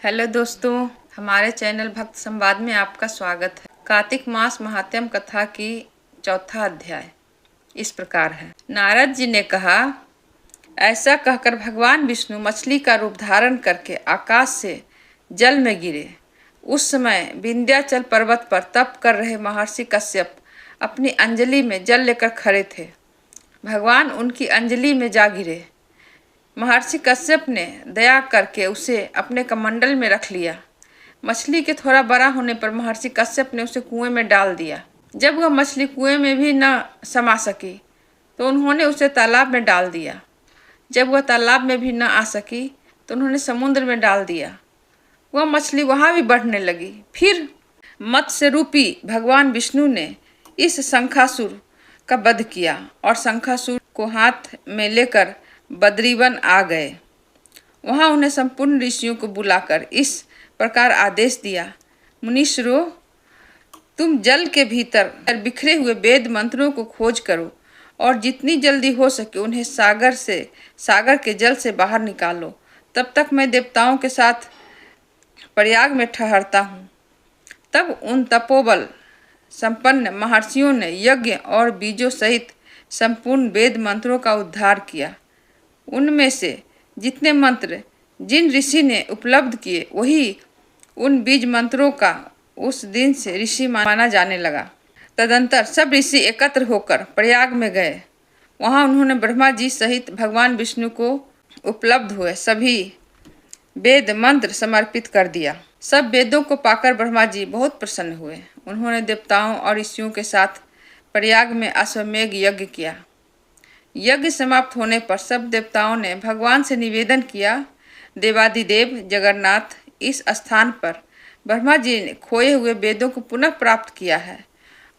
Hello दोस्तों, हमारे channel भक्त संवाद में आपका स्वागत है। कार्तिक मास महात्म्य कथा की चौथा अध्याय इस प्रकार है। नारद जी ने कहा, ऐसा कहकर भगवान विष्णु मछली का रूप धारण करके आकाश से जल में गिरे। उस समय विंध्याचल पर्वत पर तप कर रहे महर्षि कश्यप अपनी अंजलि में जल लेकर खड़े थे। भगवान उनकी अंजलि में जा गिरे। महर्षि कश्यप ने दया करके उसे अपने कमंडल में रख लिया। मछली के थोड़ा बड़ा होने पर महर्षि कश्यप ने उसे कुएं में डाल दिया। जब वह मछली कुएं में भी न समा सकी तो उन्होंने उसे तालाब में डाल दिया। जब वह तालाब में भी न आ सकी तो उन्होंने समुद्र में डाल दिया। वह मछली वहाँ भी बढ़ने लगी। फिर मत्स्य रूपी भगवान विष्णु ने इस शंखासुर का वध किया और शंखासुर को हाथ में लेकर बद्रीवन आ गए। वहां उन्हें संपूर्ण ऋषियों को बुलाकर इस प्रकार आदेश दिया, मुनीश्वरों, तुम जल के भीतर बिखरे हुए वेद मंत्रों को खोज करो और जितनी जल्दी हो सके उन्हें सागर के जल से बाहर निकालो। तब तक मैं देवताओं के साथ प्रयाग में ठहरता हूँ। तब उन तपोबल संपन्न महर्षियों ने यज्ञ और बीजों सहित संपूर्ण वेद मंत्रों का उद्धार किया। उनमें से जितने मंत्र जिन ऋषि ने उपलब्ध किए वही उन बीज मंत्रों का उस दिन से ऋषि माना जाने लगा। तदंतर सब ऋषि एकत्र होकर प्रयाग में गए। वहां उन्होंने ब्रह्मा जी सहित भगवान विष्णु को उपलब्ध हुए सभी वेद मंत्र समर्पित कर दिया। सब वेदों को पाकर ब्रह्मा जी बहुत प्रसन्न हुए। उन्होंने देवताओं और ऋषियों के साथ प्रयाग में अश्वमेघ यज्ञ किया। यज्ञ समाप्त होने पर सब देवताओं ने भगवान से निवेदन किया, देवादिदेव जगन्नाथ, इस स्थान पर ब्रह्मा जी ने खोए हुए वेदों को पुनः प्राप्त किया है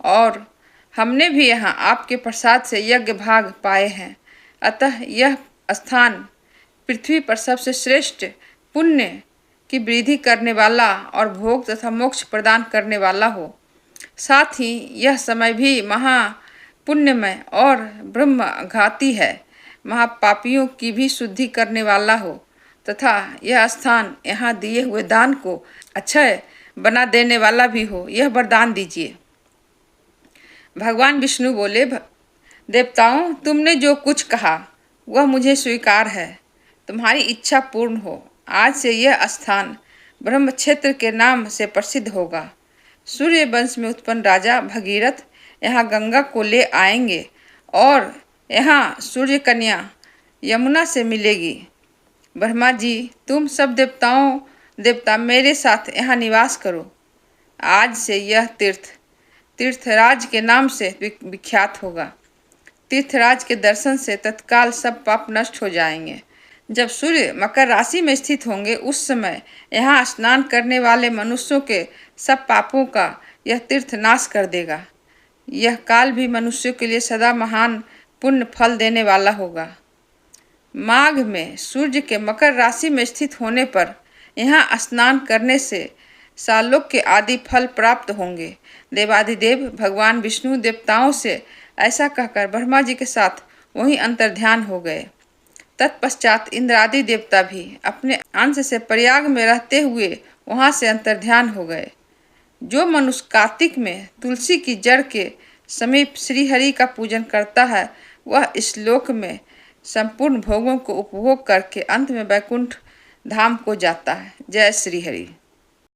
और हमने भी यहाँ आपके प्रसाद से यज्ञ भाग पाए हैं। अतः यह स्थान पृथ्वी पर सबसे श्रेष्ठ पुण्य की वृद्धि करने वाला और भोग तथा मोक्ष प्रदान करने वाला हो। साथ ही यह समय भी महा पुण्यमय और ब्रह्मघाती है, महापापियों की भी शुद्धि करने वाला हो तथा यह स्थान यहाँ दिए हुए दान को अक्षय बना देने वाला भी हो। यह वरदान दीजिए। भगवान विष्णु बोले, देवताओं, तुमने जो कुछ कहा वह मुझे स्वीकार है। तुम्हारी इच्छा पूर्ण हो। आज से यह स्थान ब्रह्म क्षेत्र के नाम से प्रसिद्ध होगा। सूर्य वंश में उत्पन्न राजा भगीरथ यहाँ गंगा को ले आएंगे और यहाँ सूर्य कन्या यमुना से मिलेगी। ब्रह्मा जी, तुम सब देवता मेरे साथ यहाँ निवास करो। आज से यह तीर्थराज के नाम से विख्यात होगा। तीर्थराज के दर्शन से तत्काल सब पाप नष्ट हो जाएंगे। जब सूर्य मकर राशि में स्थित होंगे उस समय यहाँ स्नान करने वाले मनुष्यों के सब पापों का यह तीर्थ नाश कर देगा। यह काल भी मनुष्यों के लिए सदा महान पुण्य फल देने वाला होगा। माघ में सूर्य के मकर राशि में स्थित होने पर यहाँ स्नान करने से सालोक के आदि फल प्राप्त होंगे। देवादिदेव भगवान विष्णु देवताओं से ऐसा कहकर ब्रह्मा जी के साथ वहीं अंतर्ध्यान हो गए। तत्पश्चात इंद्रादि देवता भी अपने अंश से प्रयाग में रहते हुए वहाँ से अंतर्ध्यान हो गए। जो मनुष्य कार्तिक में तुलसी की जड़ के समीप श्रीहरि का पूजन करता है वह इस लोक में संपूर्ण भोगों को उपभोग करके अंत में वैकुंठ धाम को जाता है। जय श्रीहरि।